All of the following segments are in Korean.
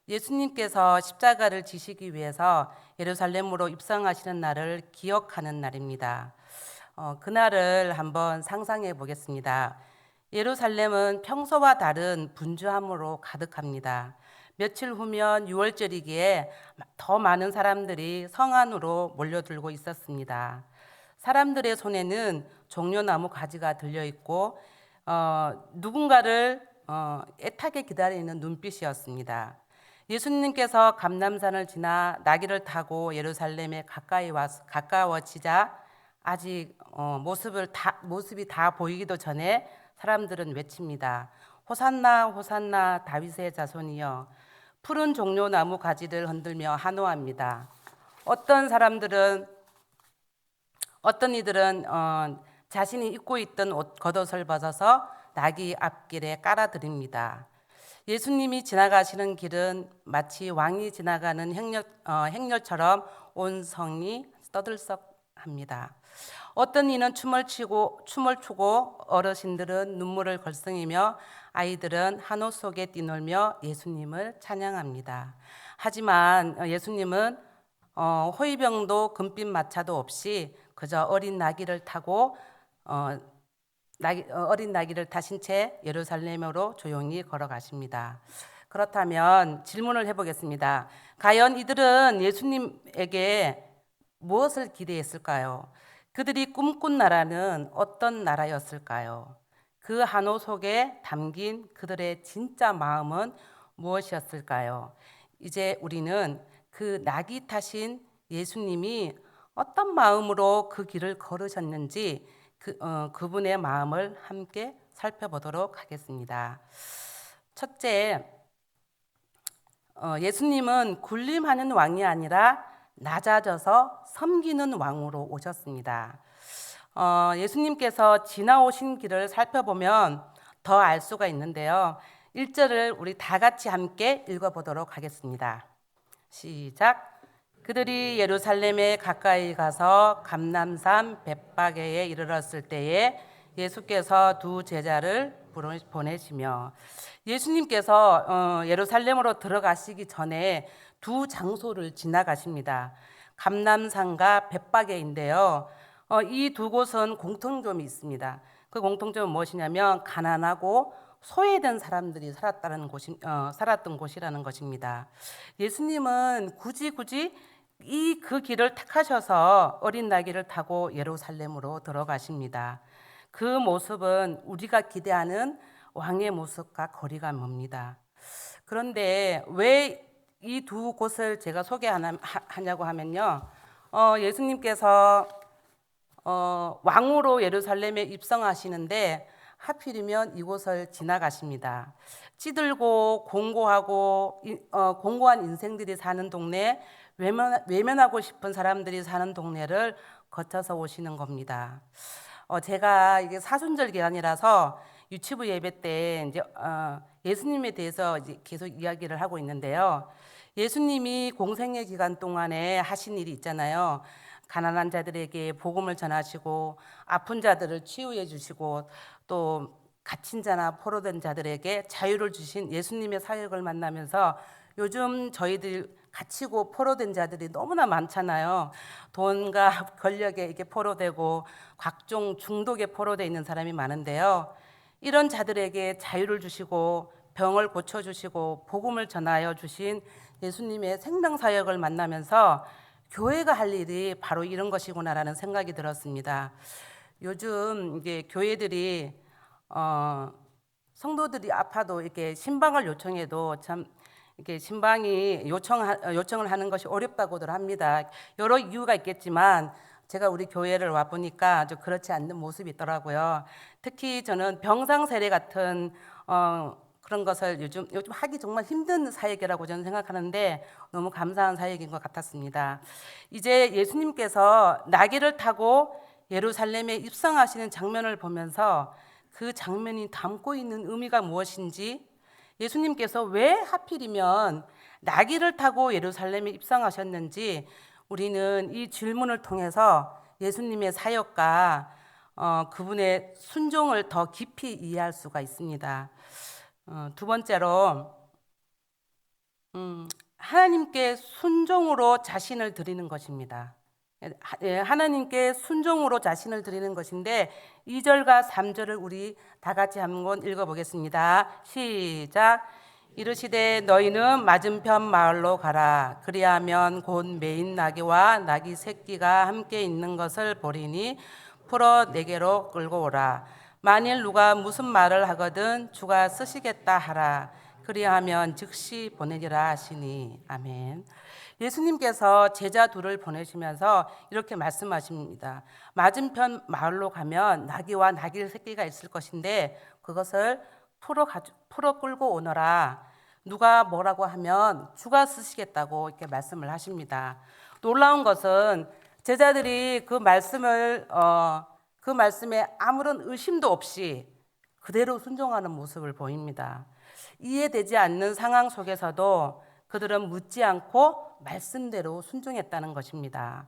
예수님께서 십자가를 지시기 위해서 예루살렘으로 입성하시는 날을 기억하는 날입니다. 그날을 한번 상상해 보겠습니다. 예루살렘은 평소와 다른 분주함으로 가득합니다. 며칠 후면 유월절이기에 더 많은 사람들이 성 안으로 몰려들고 있었습니다. 사람들의 손에는 종려나무 가지가 들려 있고 누군가를 애타게 기다리는 눈빛이었습니다. 예수님께서 감람산을 지나 나귀를 타고 예루살렘에 가까워지자 아직 모습이 다 보이기도 전에 사람들은 외칩니다. 호산나 호산나 다윗의 자손이여. 푸른 종려나무 가지를 흔들며 환호합니다. 어떤 이들은 자신이 입고 있던 겉옷을 벗어서 나귀 앞길에 깔아드립니다. 예수님이 지나가시는 길은 마치 왕이 지나가는 행렬처럼 온 성이 떠들썩합니다. 어떤 이는 춤을 추고 어르신들은 눈물을 걸썽이며 아이들은 한호 속에 뛰놀며 예수님을 찬양합니다. 하지만 예수님은 호위병도 금빛 마차도 없이 그저 어린 나귀를 타신 채 예루살렘으로 조용히 걸어가십니다. 그렇다면 질문을 해보겠습니다. 과연 이들은 예수님에게 무엇을 기대했을까요? 그들이 꿈꾼 나라는 어떤 나라였을까요? 그 한호 속에 담긴 그들의 진짜 마음은 무엇이었을까요? 이제 우리는 그 나귀 타신 예수님이 어떤 마음으로 그 길을 걸으셨는지 그분의 마음을 함께 살펴보도록 하겠습니다. 첫째, 예수님은 군림하는 왕이 아니라 낮아져서 섬기는 왕으로 오셨습니다. 예수님께서 지나오신 길을 살펴보면 더 알 수가 있는데요. 1절을 우리 다 같이 함께 읽어보도록 하겠습니다. 시작. 그들이 예루살렘에 가까이 가서 감람산 벳바게에 이르렀을 때에 예수께서 두 제자를 보내시며, 예수님께서 예루살렘으로 들어가시기 전에 두 장소를 지나가십니다. 감람산과 벳바게인데요. 이 두 곳은 공통점이 있습니다. 그 공통점은 무엇이냐면 가난하고 소외된 사람들이 살았던 곳이라는 것입니다. 예수님은 굳이 그 길을 택하셔서 어린 나귀를 타고 예루살렘으로 들어가십니다. 그 모습은 우리가 기대하는 왕의 모습과 거리가 멉니다. 그런데 왜 이 두 곳을 제가 소개하냐고 하면요, 예수님께서 왕으로 예루살렘에 입성하시는데 하필이면 이곳을 지나가십니다. 찌들고 공고한 인생들이 사는 동네, 외면하고 싶은 사람들이 사는 동네를 거쳐서 오시는 겁니다. 제가 이게 사순절 기간이라서 유치부 예배 때 이제 예수님에 대해서 이제 계속 이야기를 하고 있는데요. 예수님이 공생애 기간 동안에 하신 일이 있잖아요. 가난한 자들에게 복음을 전하시고 아픈 자들을 치유해 주시고 또 갇힌 자나 포로된 자들에게 자유를 주신 예수님의 사역을 만나면서 요즘 저희들 갇히고 포로된 자들이 너무나 많잖아요. 돈과 권력에 이게 포로되고 각종 중독에 포로되어 있는 사람이 많은데요. 이런 자들에게 자유를 주시고 병을 고쳐주시고 복음을 전하여 주신 예수님의 생명사역을 만나면서 교회가 할 일이 바로 이런 것이구나라는 생각이 들었습니다. 요즘 이게 교회들이 성도들이 아파도 이렇게 신방을 요청해도 참 이렇게 신방이 요청을 하는 것이 어렵다고들 합니다. 여러 이유가 있겠지만 제가 우리 교회를 와 보니까 아주 그렇지 않는 모습이 있더라고요. 특히 저는 병상세례 같은 그런 것을 요즘 하기 정말 힘든 사역이라고 저는 생각하는데 너무 감사한 사역인 것 같았습니다. 이제 예수님께서 나귀를 타고 예루살렘에 입성하시는 장면을 보면서 그 장면이 담고 있는 의미가 무엇인지, 예수님께서 왜 하필이면 나귀를 타고 예루살렘에 입성하셨는지 우리는 이 질문을 통해서 예수님의 사역과 그분의 순종을 더 깊이 이해할 수가 있습니다. 두 번째로 하나님께 순종으로 자신을 드리는 것입니다. 하나님께 순종으로 자신을 드리는 것인데 2절과 3절을 우리 다 같이 한번 읽어보겠습니다. 시작. 이르시되 너희는 맞은편 마을로 가라. 그리하면 곧 매인 나귀와 나귀 새끼가 함께 있는 것을 보리니 풀어 내게로 끌고 오라. 만일 누가 무슨 말을 하거든 주가 쓰시겠다 하라. 그리하면 즉시 보내리라 하시니. 아멘. 예수님께서 제자 둘을 보내시면서 이렇게 말씀하십니다. 맞은편 마을로 가면 나귀와 나귀 새끼가 있을 것인데 그것을 풀어 끌고 오너라. 누가 뭐라고 하면 주가 쓰시겠다고 이렇게 말씀을 하십니다. 놀라운 것은 제자들이 그 말씀에 아무런 의심도 없이 그대로 순종하는 모습을 보입니다. 이해되지 않는 상황 속에서도 그들은 묻지 않고 말씀대로 순종했다는 것입니다.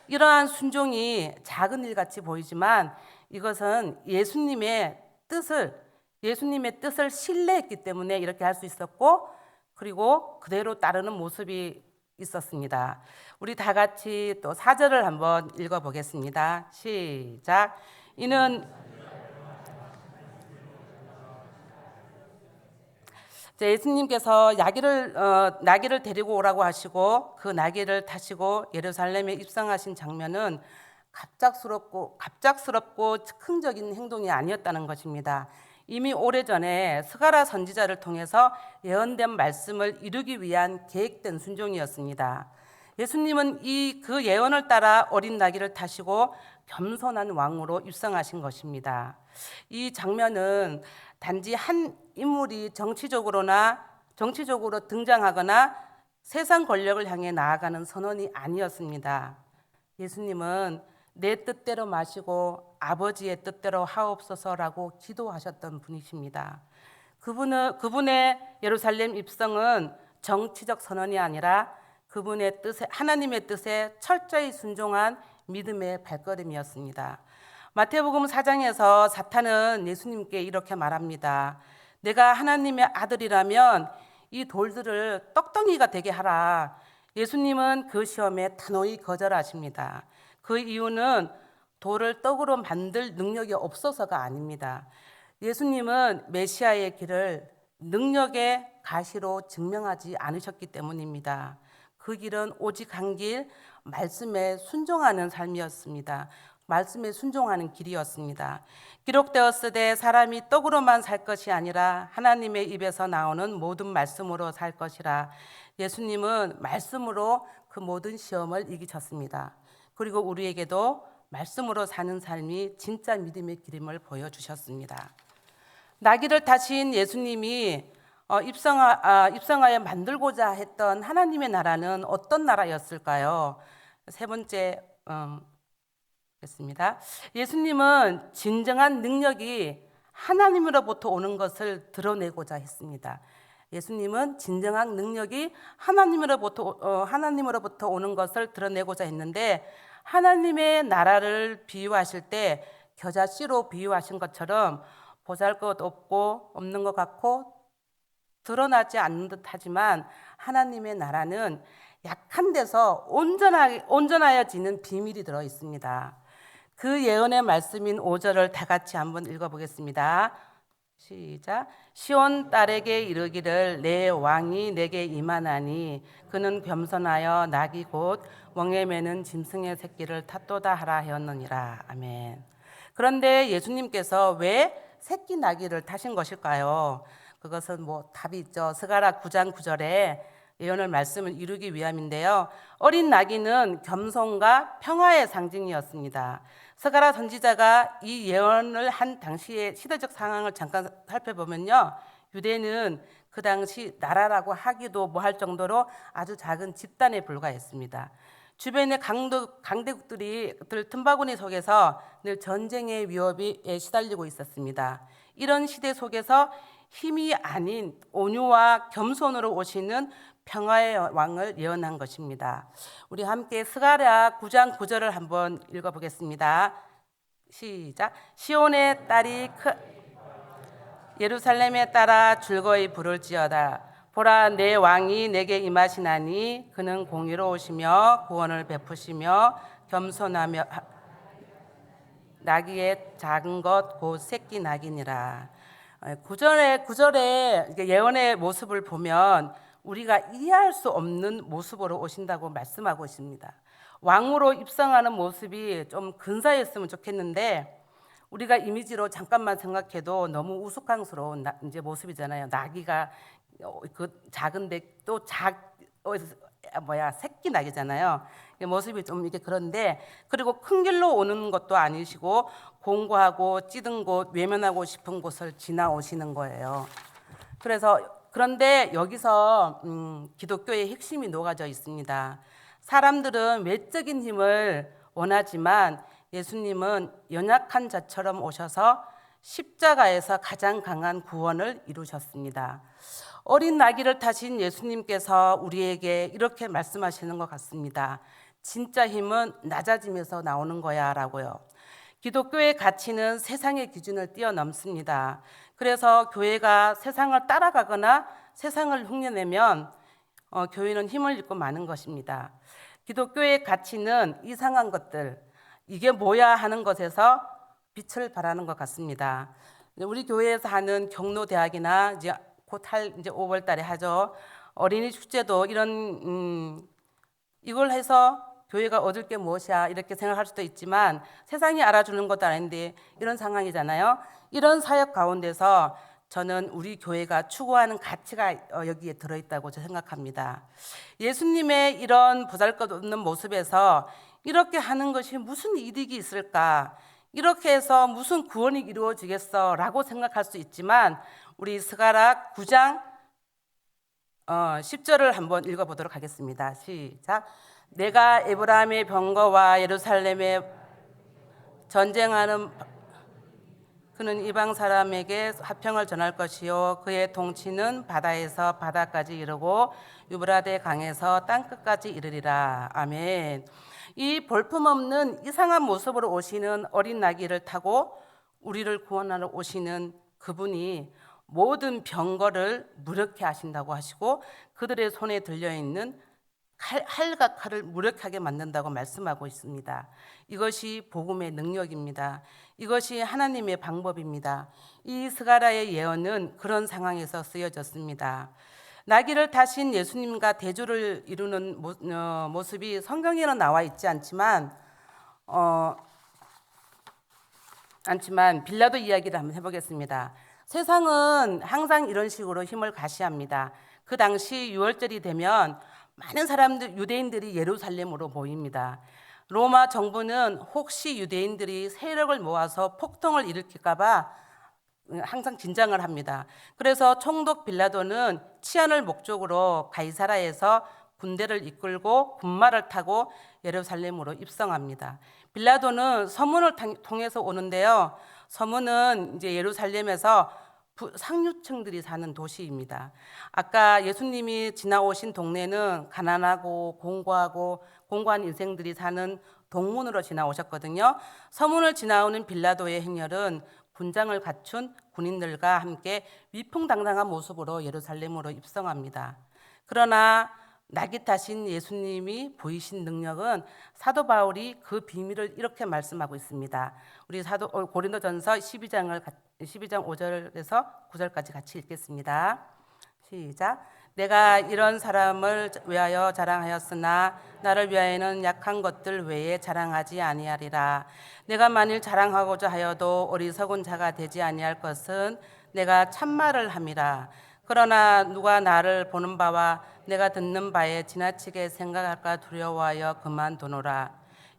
이러한 순종이 작은 일 같이 보이지만 이것은 예수님의 뜻을 신뢰했기 때문에 이렇게 할 수 있었고, 그리고 그대로 따르는 모습이 있었습니다. 우리 다 같이 또 4절을 한번 읽어보겠습니다. 시작. 이는 예수님께서 나귀를 데리고 오라고 하시고 그 나귀를 타시고 예루살렘에 입성하신 장면은 갑작스럽고 즉흥적인 행동이 아니었다는 것입니다. 이미 오래전에 스가랴 선지자를 통해서 예언된 말씀을 이루기 위한 계획된 순종이었습니다. 예수님은 그 예언을 따라 어린 나귀를 타시고 겸손한 왕으로 입성하신 것입니다. 이 장면은 단지 한 인물이 정치적으로 등장하거나 세상 권력을 향해 나아가는 선언이 아니었습니다. 예수님은 내 뜻대로 마시고 아버지의 뜻대로 하옵소서라고 기도하셨던 분이십니다. 그분의 예루살렘 입성은 정치적 선언이 아니라 그분의 뜻에, 하나님의 뜻에 철저히 순종한 믿음의 발걸음이었습니다. 마태복음 4장에서 사탄은 예수님께 이렇게 말합니다. 내가 하나님의 아들이라면 이 돌들을 떡덩이가 되게 하라. 예수님은 그 시험에 단호히 거절하십니다. 그 이유는 돌을 떡으로 만들 능력이 없어서가 아닙니다. 예수님은 메시아의 길을 능력의 가시로 증명하지 않으셨기 때문입니다. 그 길은 오직 한 길, 말씀에 순종하는 삶이었습니다. 말씀에 순종하는 길이었습니다. 기록되었으되 사람이 떡으로만 살 것이 아니라 하나님의 입에서 나오는 모든 말씀으로 살 것이라. 예수님은 말씀으로 그 모든 시험을 이기셨습니다. 그리고 우리에게도 말씀으로 사는 삶이 진짜 믿음의 길임을 보여주셨습니다. 나귀를 타신 예수님이 입성하여 만들고자 했던 하나님의 나라는 어떤 나라였을까요? 세 번째 겠습니다. 예수님은 진정한 능력이 하나님으로부터 오는 것을 드러내고자 했습니다. 예수님은 진정한 능력이 하나님으로부터 오는 것을 드러내고자 했는데, 하나님의 나라를 비유하실 때 겨자씨로 비유하신 것처럼 보잘것없는 것 같고 드러나지 않는 듯하지만 하나님의 나라는 약한 데서 온전하여지는 비밀이 들어 있습니다. 그 예언의 말씀인 5절을 다 같이 한번 읽어보겠습니다. 시작. 시온 딸에게 이르기를 내 왕이 내게 임하나니 그는 겸손하여 나귀 곧 멍에 매는 짐승의 새끼를 탔도다 하라 하였느니라. 아멘. 그런데 예수님께서 왜 새끼 나귀를 타신 것일까요? 그것은 답이 있죠. 스가랴 9장 9절에 예언의 말씀을 이루기 위함인데요. 어린 나귀는 겸손과 평화의 상징이었습니다. 스가랴 선지자가 이 예언을 한 당시의 시대적 상황을 잠깐 살펴보면요, 유대는 그 당시 나라라고 하기도 뭐할 정도로 아주 작은 집단에 불과했습니다. 주변의 강대국들이 틈바구니 속에서 늘 전쟁의 위협에 시달리고 있었습니다. 이런 시대 속에서 힘이 아닌 온유와 겸손으로 오시는 평화의 왕을 예언한 것입니다. 우리 함께 스가랴 9장 9절을 한번 읽어보겠습니다. 시작. 시온의 딸이 예루살렘에 따라 즐거이 부를지어다. 보라 내 왕이 내게 임하시나니 그는 공의로우시며 구원을 베푸시며 겸손하며 나귀의 작은 것 곧 새끼 나귀니라. 구절에 예언의 모습을 보면 우리가 이해할 수 없는 모습으로 오신다고 말씀하고 있습니다. 왕으로 입성하는 모습이 좀 근사했으면 좋겠는데 우리가 이미지로 잠깐만 생각해도 너무 우스꽝스러운 이제 모습이잖아요. 나귀가 그 작은데 또 새끼 나귀잖아요. 모습이 좀 이게 그런데 그리고 큰 길로 오는 것도 아니시고 공고하고 찌든 곳 외면하고 싶은 곳을 지나오시는 거예요. 그런데 여기서 기독교의 핵심이 녹아져 있습니다. 사람들은 외적인 힘을 원하지만 예수님은 연약한 자처럼 오셔서 십자가에서 가장 강한 구원을 이루셨습니다. 어린 나귀를 타신 예수님께서 우리에게 이렇게 말씀하시는 것 같습니다. 진짜 힘은 낮아짐에서 나오는 거야 라고요. 기독교의 가치는 세상의 기준을 뛰어넘습니다. 그래서 교회가 세상을 따라가거나 세상을 흉내내면 교회는 힘을 잃고 마는 것입니다. 기독교의 가치는 이상한 것들, 이게 뭐야 하는 것에서 빛을 발하는 것 같습니다. 우리 교회에서 하는 경로대학이나 이제 곧 이제 5월 달에 하죠. 어린이 축제도 이걸 해서 교회가 얻을 게 무엇이야 이렇게 생각할 수도 있지만 세상이 알아주는 것도 아닌데 이런 상황이잖아요. 이런 사역 가운데서 저는 우리 교회가 추구하는 가치가 여기에 들어있다고 생각합니다. 예수님의 이런 보잘것없는 모습에서 이렇게 하는 것이 무슨 이득이 있을까? 이렇게 해서 무슨 구원이 이루어지겠어? 라고 생각할 수 있지만 우리 스가랴 9장 10절을 한번 읽어보도록 하겠습니다. 시작. 내가 에브라임의 병거와 예루살렘에 전쟁하는 그는 이방 사람에게 화평을 전할 것이요 그의 통치는 바다에서 바다까지 이르고 유브라데 강에서 땅끝까지 이르리라. 아멘. 이 볼품없는 이상한 모습으로 오시는 어린 나귀를 타고 우리를 구원하러 오시는 그분이 모든 병거를 무력케 하신다고 하시고 그들의 손에 들려있는 칼과 칼을 무력하게 만든다고 말씀하고 있습니다. 이것이 복음의 능력입니다. 이것이 하나님의 방법입니다. 이 스가랴의 예언은 그런 상황에서 쓰여졌습니다. 나귀를 타신 예수님과 대조를 이루는 모습이 성경에는 나와 있지 않지만 빌라도 이야기를 한번 해보겠습니다. 세상은 항상 이런 식으로 힘을 가시합니다. 그 당시 6월절이 되면 많은 사람들 유대인들이 예루살렘으로 모입니다. 로마 정부는 혹시 유대인들이 세력을 모아서 폭동을 일으킬까 봐 항상 긴장을 합니다. 그래서 총독 빌라도는 치안을 목적으로 가이사라에서 군대를 이끌고 군마를 타고 예루살렘으로 입성합니다. 빌라도는 서문을 통해서 오는데요. 서문은 이제 예루살렘에서 상류층들이 사는 도시입니다. 아까 예수님이 지나오신 동네는 가난하고 공고한 인생들이 사는 동문으로 지나오셨거든요. 서문을 지나오는 빌라도의 행렬은 군장을 갖춘 군인들과 함께 위풍당당한 모습으로 예루살렘으로 입성합니다. 그러나 나귀 타신 예수님이 보이신 능력은 사도 바울이 그 비밀을 이렇게 말씀하고 있습니다. 우리 고린도전서 12장 5절에서 9절까지 같이 읽겠습니다. 시작. 내가 이런 사람을 위하여 자랑하였으나 나를 위하여는 약한 것들 외에 자랑하지 아니하리라. 내가 만일 자랑하고자 하여도 어리석은 자가 되지 아니할 것은 내가 참말을 함이라. 그러나 누가 나를 보는 바와 내가 듣는 바에 지나치게 생각할까 두려워하여 그만두노라.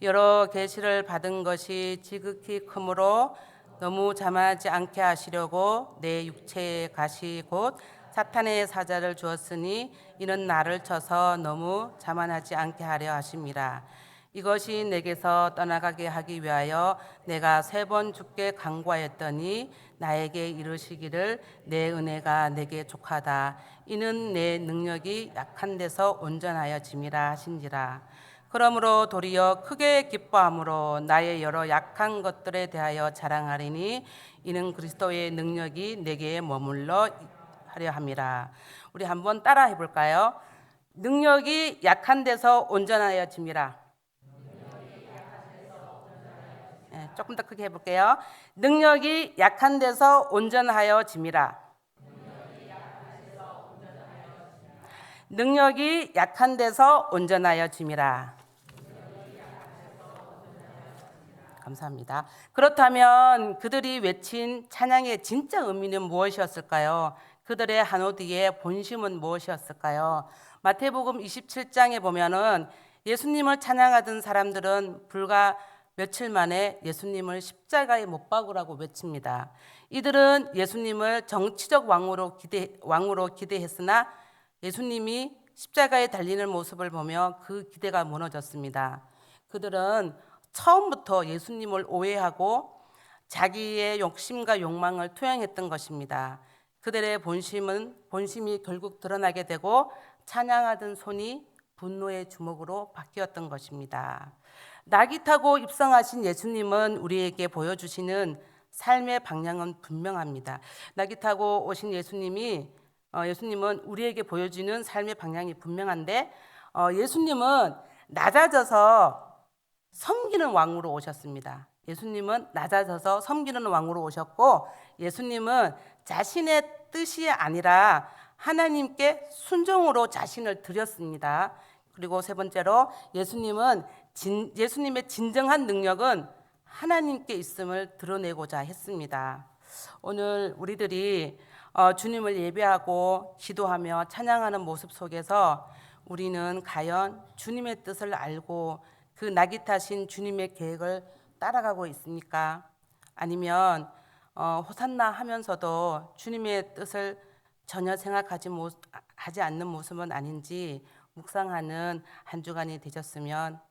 여러 계시를 받은 것이 지극히 크므로 너무 자만하지 않게 하시려고 내 육체의 가시 곧 사탄의 사자를 주었으니 이는 나를 쳐서 너무 자만하지 않게 하려 하심이라. 이것이 내게서 떠나가게 하기 위하여 내가 3번 주께 간구하였더니 나에게 이르시기를 내 은혜가 내게 족하다. 이는 내 능력이 약한 데서 온전하여 짐이라 하신지라. 그러므로 도리어 크게 기뻐함으로 나의 여러 약한 것들에 대하여 자랑하리니 이는 그리스도의 능력이 내게 머물러 하려 함이라. 우리 한번 따라 해볼까요? 능력이 약한 데서 온전하여짐이라. 네, 조금 더 크게 해볼게요. 능력이 약한 데서 온전하여짐이라. 능력이 약한 데서 온전하여짐이라. 감사합니다. 그렇다면 그들이 외친 찬양의 진짜 의미는 무엇이었을까요? 그들의 한호디의 본심은 무엇이었을까요? 마태복음 27장에 보면은 예수님을 찬양하던 사람들은 불과 며칠 만에 예수님을 십자가에 못 박으라고 외칩니다. 이들은 예수님을 정치적 왕으로 기대했으나 예수님이 십자가에 달리는 모습을 보며 그 기대가 무너졌습니다. 그들은 처음부터 예수님을 오해하고 자기의 욕심과 욕망을 투영했던 것입니다. 그들의 본심이 결국 드러나게 되고 찬양하던 손이 분노의 주먹으로 바뀌었던 것입니다. 낙이 타고 입성하신 예수님은 우리에게 보여주시는 삶의 방향은 분명합니다. 낙이 타고 오신 예수님은 우리에게 보여주는 삶의 방향이 분명한데 예수님은 낮아져서 섬기는 왕으로 오셨습니다. 예수님은 낮아져서 섬기는 왕으로 오셨고 예수님은 자신의 뜻이 아니라 하나님께 순종으로 자신을 드렸습니다. 그리고 세 번째로 예수님의 진정한 능력은 하나님께 있음을 드러내고자 했습니다. 오늘 우리들이 주님을 예배하고 기도하며 찬양하는 모습 속에서 우리는 과연 주님의 뜻을 알고 그 낙이 타신 주님의 계획을 따라가고 있습니까? 아니면 호산나 하면서도 주님의 뜻을 전혀 하지 않는 모습은 아닌지 묵상하는 한 주간이 되셨으면